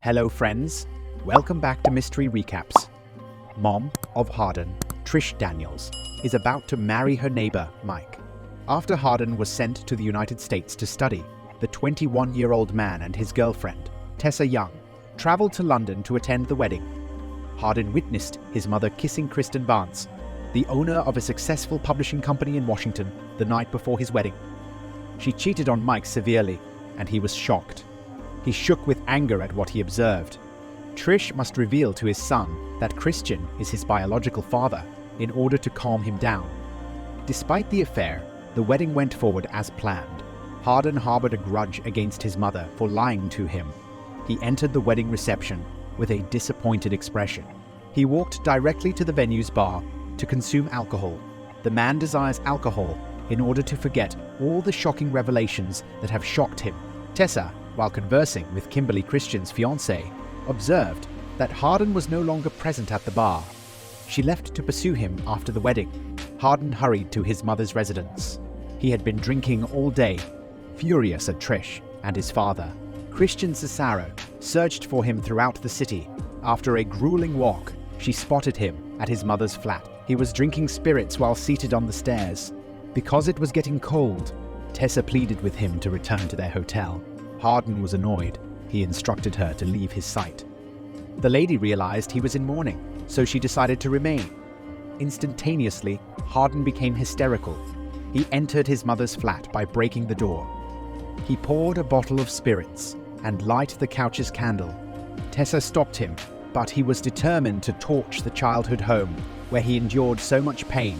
Hello friends, welcome back to Mystery Recaps. Mom of Hardin, Trish Daniels, is about to marry her neighbor, Mike. After Hardin was sent to the United States to study, the 21-year-old man and his girlfriend, Tessa Young, traveled to London to attend the wedding. Hardin witnessed his mother kissing Kristen Barnes, the owner of a successful publishing company in Washington, the night before his wedding. She cheated on Mike severely, and he was shocked. He shook with anger at what he observed. Trish must reveal to his son that Christian is his biological father in order to calm him down. Despite the affair, the wedding went forward as planned. Hardin harbored a grudge against his mother for lying to him. He entered the wedding reception with a disappointed expression. He walked directly to the venue's bar to consume alcohol. The man desires alcohol in order to forget all the shocking revelations that have shocked him. Tessa, while conversing with Kimberly Christian's fiancé, observed that Hardin was no longer present at the bar. She left to pursue him after the wedding. Hardin hurried to his mother's residence. He had been drinking all day, furious at Trish and his father. Christian Cesaro searched for him throughout the city. After a grueling walk, she spotted him at his mother's flat. He was drinking spirits while seated on the stairs. Because it was getting cold, Tessa pleaded with him to return to their hotel. Hardin was annoyed. He instructed her to leave his sight. The lady realized he was in mourning, so she decided to remain. Instantaneously, Hardin became hysterical. He entered his mother's flat by breaking the door. He poured a bottle of spirits and lit the couch's candle. Tessa stopped him, but he was determined to torch the childhood home, where he endured so much pain.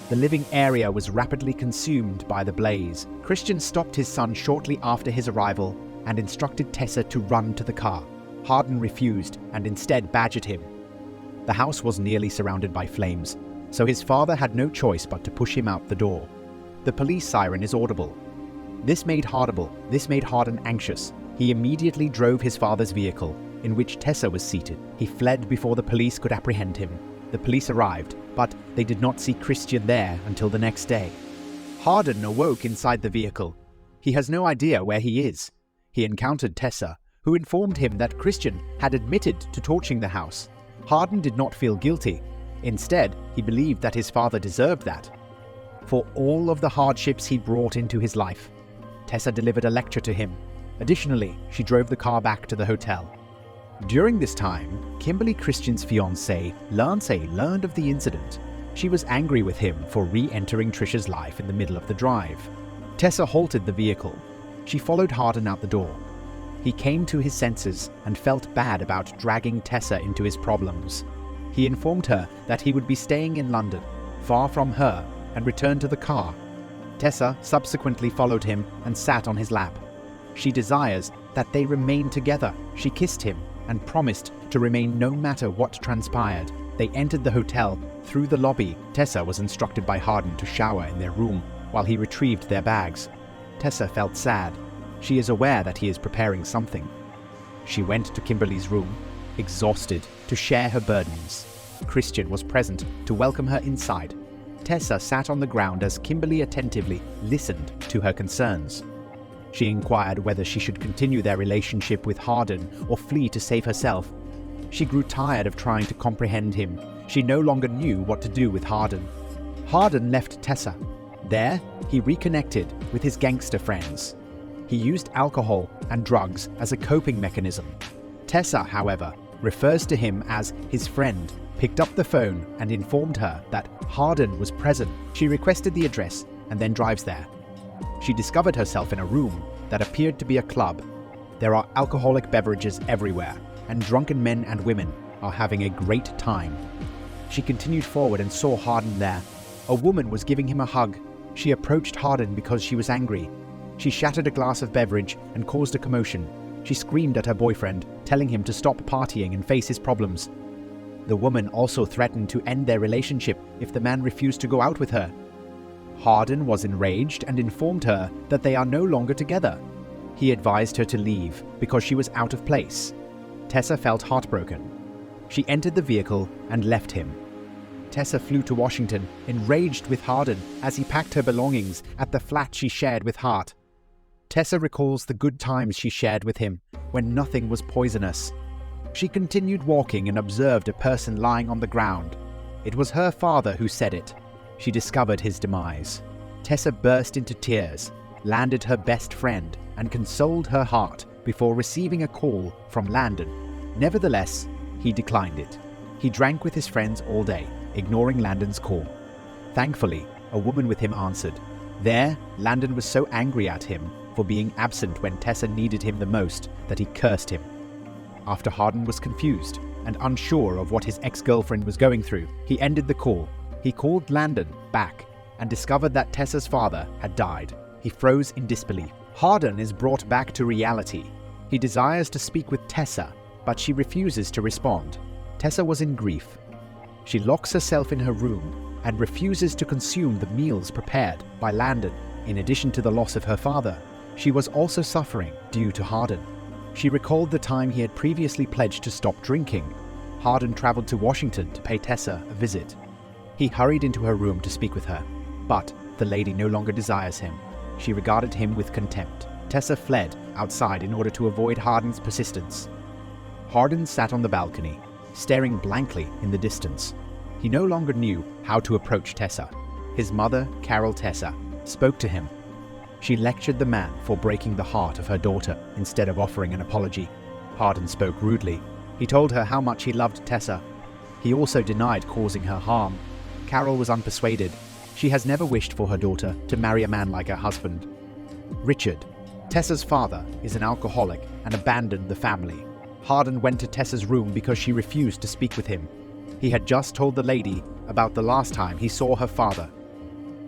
The living area was rapidly consumed by the blaze. Christian stopped his son shortly after his arrival and instructed Tessa to run to the car. Hardin refused and instead badgered him. The house was nearly surrounded by flames, so his father had no choice but to push him out the door. The police siren is audible. This made Hardin anxious. He immediately drove his father's vehicle, in which Tessa was seated. He fled before the police could apprehend him. The police arrived, but they did not see Christian there until the next day. Hardin awoke inside the vehicle. He has no idea where he is. He encountered Tessa, who informed him that Christian had admitted to torching the house. Hardin did not feel guilty. Instead, he believed that his father deserved that. For all of the hardships he brought into his life, Tessa delivered a lecture to him. Additionally, she drove the car back to the hotel. During this time, Kimberly Christian's fiancé, Lance, learned of the incident. She was angry with him for re-entering Trisha's life in the middle of the drive. Tessa halted the vehicle. She followed Hardin out the door. He came to his senses and felt bad about dragging Tessa into his problems. He informed her that he would be staying in London, far from her, and returned to the car. Tessa subsequently followed him and sat on his lap. She desires that they remain together. She kissed him and promised to remain no matter what transpired. They entered the hotel. Through the lobby, Tessa was instructed by Hardin to shower in their room while he retrieved their bags. Tessa felt sad. She is aware that he is preparing something. She went to Kimberly's room, exhausted, to share her burdens. Christian was present to welcome her inside. Tessa sat on the ground as Kimberly attentively listened to her concerns. She inquired whether she should continue their relationship with Hardin or flee to save herself. She grew tired of trying to comprehend him. She no longer knew what to do with Hardin. Hardin left Tessa. There, he reconnected with his gangster friends. He used alcohol and drugs as a coping mechanism. Tessa, however, refers to him as his friend, picked up the phone and informed her that Hardin was present. She requested the address and then drives there. She discovered herself in a room that appeared to be a club. There are alcoholic beverages everywhere, and drunken men and women are having a great time. She continued forward and saw Hardin there. A woman was giving him a hug. She approached Hardin because she was angry. She shattered a glass of beverage and caused a commotion. She screamed at her boyfriend, telling him to stop partying and face his problems. The woman also threatened to end their relationship if the man refused to go out with her. Hardin was enraged and informed her that they are no longer together. He advised her to leave because she was out of place. Tessa felt heartbroken. She entered the vehicle and left him. Tessa flew to Washington, enraged with Hardin as he packed her belongings at the flat she shared with Hart. Tessa recalls the good times she shared with him when nothing was poisonous. She continued walking and observed a person lying on the ground. It was her father who said it. She discovered his demise. Tessa burst into tears, landed her best friend, and consoled her heart before receiving a call from Landon. Nevertheless, he declined it. He drank with his friends all day, ignoring Landon's call. Thankfully, a woman with him answered. There, Landon was so angry at him for being absent when Tessa needed him the most that he cursed him. After Hardin was confused and unsure of what his ex-girlfriend was going through, he ended the call. He called Landon back and discovered that Tessa's father had died. He froze in disbelief. Hardin is brought back to reality. He desires to speak with Tessa, but she refuses to respond. Tessa was in grief. She locks herself in her room and refuses to consume the meals prepared by Landon. In addition to the loss of her father, she was also suffering due to Hardin. She recalled the time he had previously pledged to stop drinking. Hardin traveled to Washington to pay Tessa a visit. He hurried into her room to speak with her, but the lady no longer desires him. She regarded him with contempt. Tessa fled outside in order to avoid Hardin's persistence. Hardin sat on the balcony, staring blankly in the distance. He no longer knew how to approach Tessa. His mother, Carol Tessa, spoke to him. She lectured the man for breaking the heart of her daughter instead of offering an apology. Hardin spoke rudely. He told her how much he loved Tessa. He also denied causing her harm. Carol was unpersuaded. She has never wished for her daughter to marry a man like her husband. Richard, Tessa's father, is an alcoholic and abandoned the family. Hardin went to Tessa's room because she refused to speak with him. He had just told the lady about the last time he saw her father.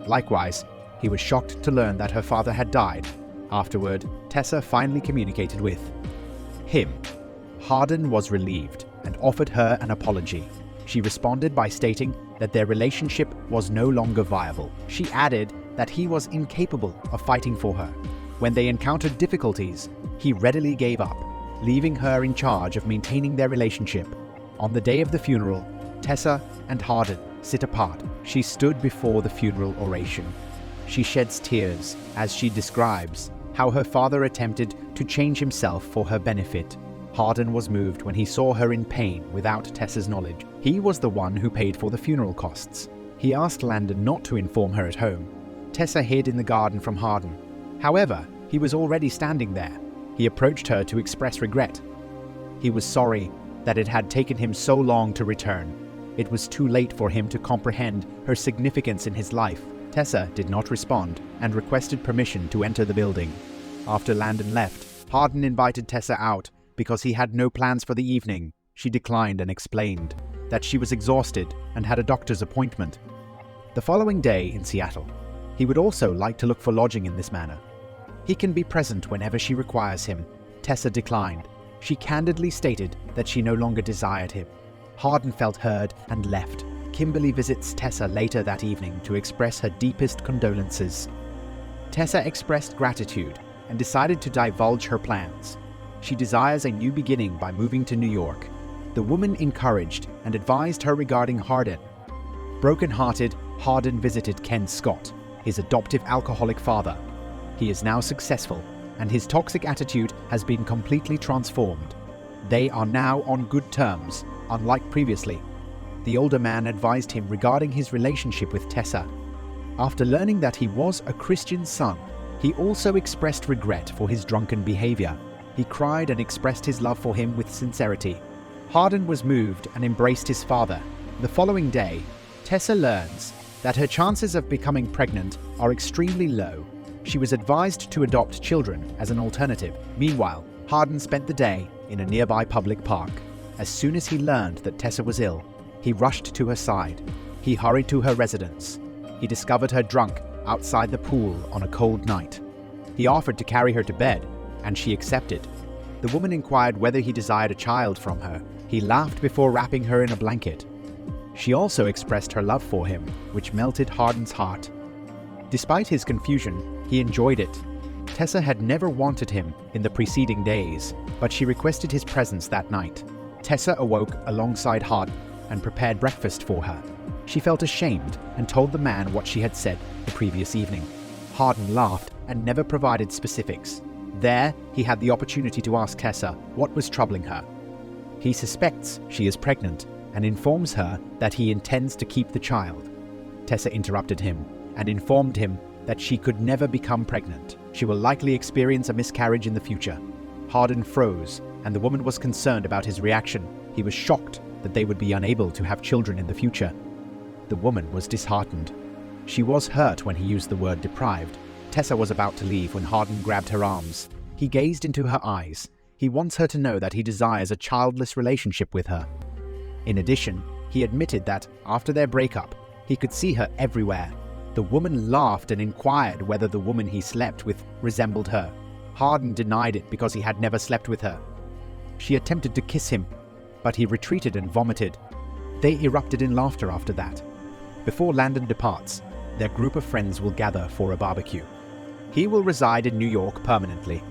Likewise, he was shocked to learn that her father had died. Afterward, Tessa finally communicated with him. Hardin was relieved and offered her an apology. She responded by stating that their relationship was no longer viable. She added that he was incapable of fighting for her. When they encountered difficulties, he readily gave up, leaving her in charge of maintaining their relationship. On the day of the funeral, Tessa and Hardin sit apart. She stood before the funeral oration. She sheds tears as she describes how her father attempted to change himself for her benefit. Hardin was moved when he saw her in pain without Tessa's knowledge. He was the one who paid for the funeral costs. He asked Landon not to inform her at home. Tessa hid in the garden from Hardin. However, he was already standing there. He approached her to express regret. He was sorry that it had taken him so long to return. It was too late for him to comprehend her significance in his life. Tessa did not respond and requested permission to enter the building. After Landon left, Hardin invited Tessa out because he had no plans for the evening. She declined and explained that she was exhausted and had a doctor's appointment. The following day in Seattle, he would also like to look for lodging in this manner. He can be present whenever she requires him. Tessa declined. She candidly stated that she no longer desired him. Hardin felt heard and left. Kimberly visits Tessa later that evening to express her deepest condolences. Tessa expressed gratitude and decided to divulge her plans. She desires a new beginning by moving to New York. The woman encouraged and advised her regarding Hardin. Broken-hearted, Hardin visited Ken Scott, his adoptive alcoholic father. He is now successful, and his toxic attitude has been completely transformed. They are now on good terms, unlike previously. The older man advised him regarding his relationship with Tessa. After learning that he was a Christian son, he also expressed regret for his drunken behavior. He cried and expressed his love for him with sincerity. Hardin was moved and embraced his father. The following day, Tessa learns that her chances of becoming pregnant are extremely low. She was advised to adopt children as an alternative. Meanwhile, Hardin spent the day in a nearby public park. As soon as he learned that Tessa was ill, he rushed to her side. He hurried to her residence. He discovered her drunk outside the pool on a cold night. He offered to carry her to bed, and she accepted. The woman inquired whether he desired a child from her. He laughed before wrapping her in a blanket. She also expressed her love for him, which melted Hardin's heart. Despite his confusion, he enjoyed it. Tessa had never wanted him in the preceding days, but she requested his presence that night. Tessa awoke alongside Hardin and prepared breakfast for her. She felt ashamed and told the man what she had said the previous evening. Hardin laughed and never provided specifics. There, he had the opportunity to ask Tessa what was troubling her. He suspects she is pregnant and informs her that he intends to keep the child. Tessa interrupted him and informed him that she could never become pregnant. She will likely experience a miscarriage in the future. Hardin froze, and the woman was concerned about his reaction. He was shocked that they would be unable to have children in the future. The woman was disheartened. She was hurt when he used the word deprived. Tessa was about to leave when Hardin grabbed her arms. He gazed into her eyes. He wants her to know that he desires a childless relationship with her. In addition, he admitted that, after their breakup, he could see her everywhere. The woman laughed and inquired whether the woman he slept with resembled her. Hardin denied it because he had never slept with her. She attempted to kiss him, but he retreated and vomited. They erupted in laughter after that. Before Landon departs, their group of friends will gather for a barbecue. He will reside in New York permanently.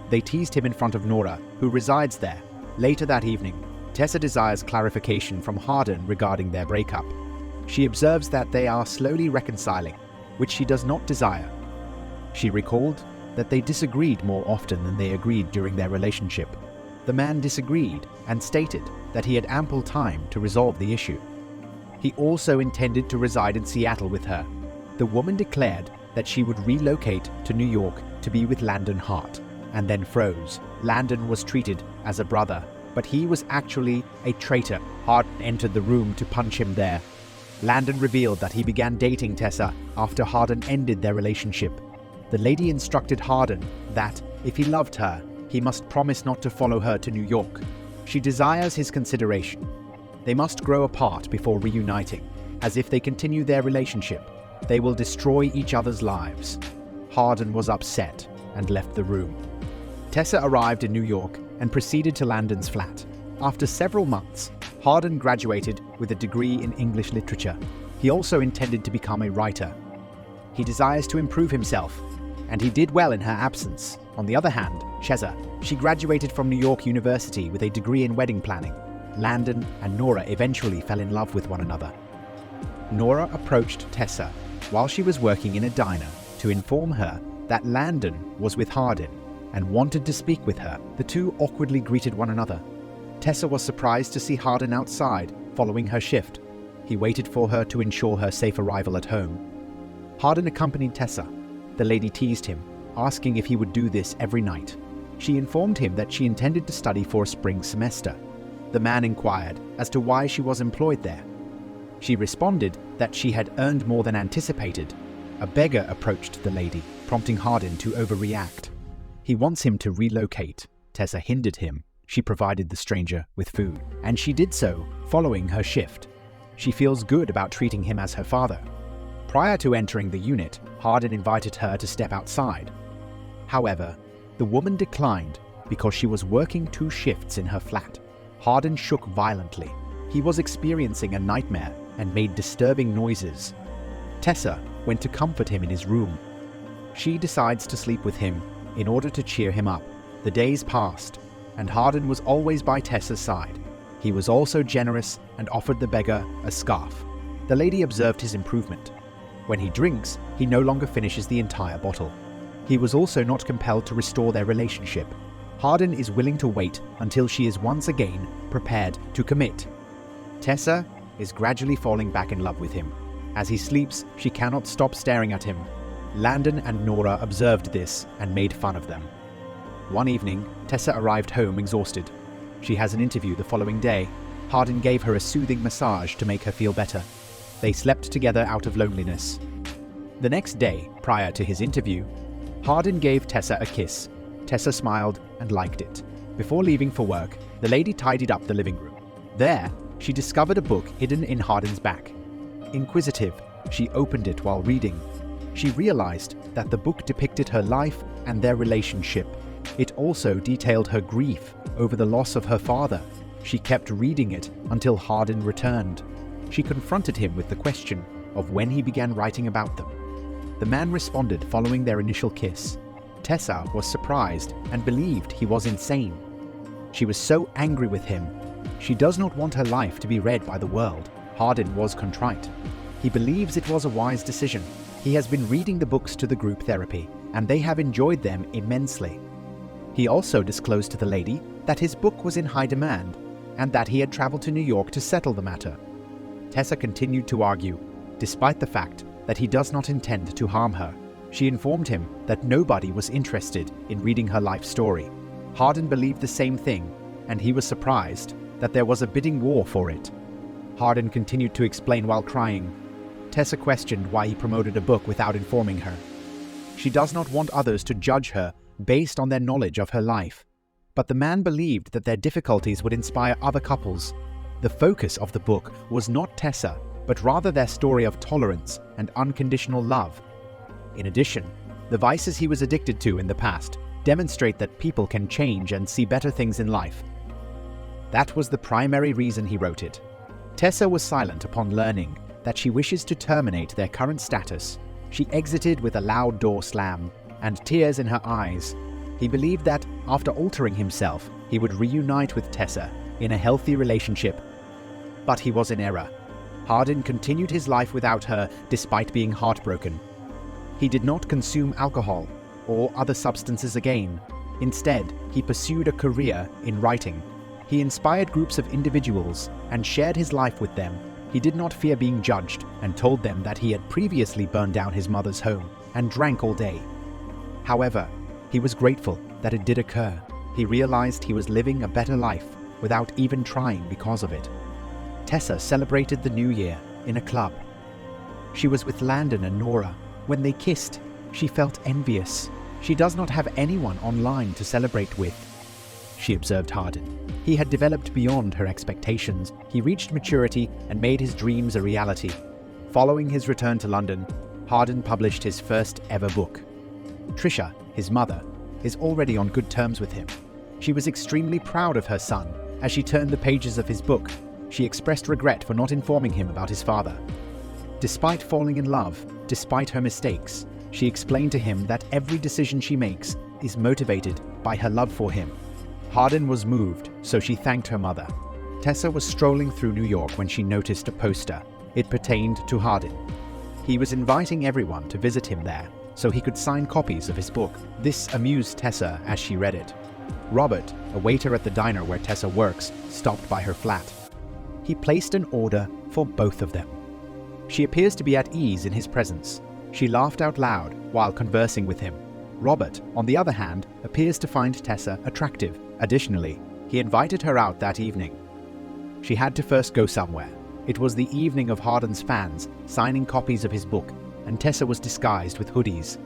They teased him in front of Nora, who resides there. Later that evening, Tessa desires clarification from Hardin regarding their breakup. She observes that they are slowly reconciling, which she does not desire. She recalled that they disagreed more often than they agreed during their relationship. The man disagreed and stated that he had ample time to resolve the issue. He also intended to reside in Seattle with her. The woman declared that she would relocate to New York to be with Landon Hart, and then froze. Landon was treated as a brother, but he was actually a traitor. Hardin entered the room to punch him there. Landon revealed that he began dating Tessa after Hardin ended their relationship. The lady instructed Hardin that, if he loved her, he must promise not to follow her to New York. She desires his consideration. They must grow apart before reuniting, as if they continue their relationship, they will destroy each other's lives. Hardin was upset and left the room. Tessa arrived in New York and proceeded to Landon's flat. After several months, Hardin graduated with a degree in English literature. He also intended to become a writer. He desires to improve himself, and he did well in her absence. On the other hand, Tessa, she graduated from New York University with a degree in wedding planning. Landon and Nora eventually fell in love with one another. Nora approached Tessa while she was working in a diner to inform her that Landon was with Hardin and wanted to speak with her. The two awkwardly greeted one another. Tessa was surprised to see Hardin outside following her shift. He waited for her to ensure her safe arrival at home. Hardin accompanied Tessa. The lady teased him, asking if he would do this every night. She informed him that she intended to study for a spring semester. The man inquired as to why she was employed there. She responded that she had earned more than anticipated. A beggar approached the lady, prompting Hardin to overreact. He wants him to relocate. Tessa hindered him. She provided the stranger with food, and she did so following her shift. She feels good about treating him as her father. Prior to entering the unit, Hardin invited her to step outside. However, the woman declined because she was working 2 shifts in her flat. Hardin shook violently. He was experiencing a nightmare and made disturbing noises. Tessa went to comfort him in his room. She decides to sleep with him in order to cheer him up. The days passed, and Hardin was always by Tessa's side. He was also generous and offered the beggar a scarf. The lady observed his improvement. When he drinks, he no longer finishes the entire bottle. He was also not compelled to restore their relationship. Hardin is willing to wait until she is once again prepared to commit. Tessa is gradually falling back in love with him. As he sleeps, she cannot stop staring at him. Landon and Nora observed this and made fun of them. One evening, Tessa arrived home exhausted. She has an interview the following day. Hardin gave her a soothing massage to make her feel better. They slept together out of loneliness. The next day, prior to his interview, Hardin gave Tessa a kiss. Tessa smiled and liked it. Before leaving for work, the lady tidied up the living room. There, she discovered a book hidden in Hardin's back. Inquisitive, she opened it while reading. She realized that the book depicted her life and their relationship. It also detailed her grief over the loss of her father. She kept reading it until Hardin returned. She confronted him with the question of when he began writing about them. The man responded following their initial kiss. Tessa was surprised and believed he was insane. She was so angry with him. She does not want her life to be read by the world. Hardin was contrite. He believes it was a wise decision. He has been reading the books to the group therapy, and they have enjoyed them immensely. He also disclosed to the lady that his book was in high demand. and that he had traveled to New York to settle the matter. Tessa continued to argue, despite the fact that he does not intend to harm her. She informed him that nobody was interested in reading her life story. Hardin believed the same thing, and he was surprised that there was a bidding war for it. Hardin continued to explain while crying. Tessa questioned why he promoted a book without informing her. She does not want others to judge her based on their knowledge of her life. But the man believed that their difficulties would inspire other couples. The focus of the book was not Tessa, but rather their story of tolerance and unconditional love. In addition, the vices he was addicted to in the past demonstrate that people can change and see better things in life. That was the primary reason he wrote it. Tessa was silent upon learning that she wishes to terminate their current status. She exited with a loud door slam and tears in her eyes. He believed that, after altering himself, he would reunite with Tessa in a healthy relationship. But he was in error. Hardin continued his life without her despite being heartbroken. He did not consume alcohol or other substances again. Instead, he pursued a career in writing. He inspired groups of individuals and shared his life with them. He did not fear being judged and told them that he had previously burned down his mother's home and drank all day. However, he was grateful that it did occur. He realized he was living a better life without even trying because of it. Tessa celebrated the new year in a club. She was with Landon and Nora. When they kissed, she felt envious. She does not have anyone online to celebrate with, she observed Hardin. He had developed beyond her expectations. He reached maturity and made his dreams a reality. Following his return to London, Hardin published his first ever book. Trisha, his mother, is already on good terms with him. She was extremely proud of her son. As she turned the pages of his book, she expressed regret for not informing him about his father. Despite falling in love, despite her mistakes, she explained to him that every decision she makes is motivated by her love for him. Hardin was moved, so she thanked her mother. Tessa was strolling through New York when she noticed a poster. It pertained to Hardin. He was inviting everyone to visit him there, so he could sign copies of his book. This amused Tessa as she read it. Robert, a waiter at the diner where Tessa works, stopped by her flat. He placed an order for both of them. She appears to be at ease in his presence. She laughed out loud while conversing with him. Robert, on the other hand, appears to find Tessa attractive. Additionally, he invited her out that evening. She had to first go somewhere. It was the evening of Hardin's fans signing copies of his book, and Tessa was disguised with hoodies.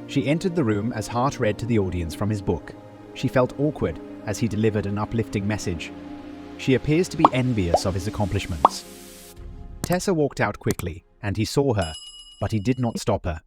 She entered the room as Hart read to the audience from his book. She felt awkward as he delivered an uplifting message. She appears to be envious of his accomplishments. Tessa walked out quickly, and he saw her, but he did not stop her.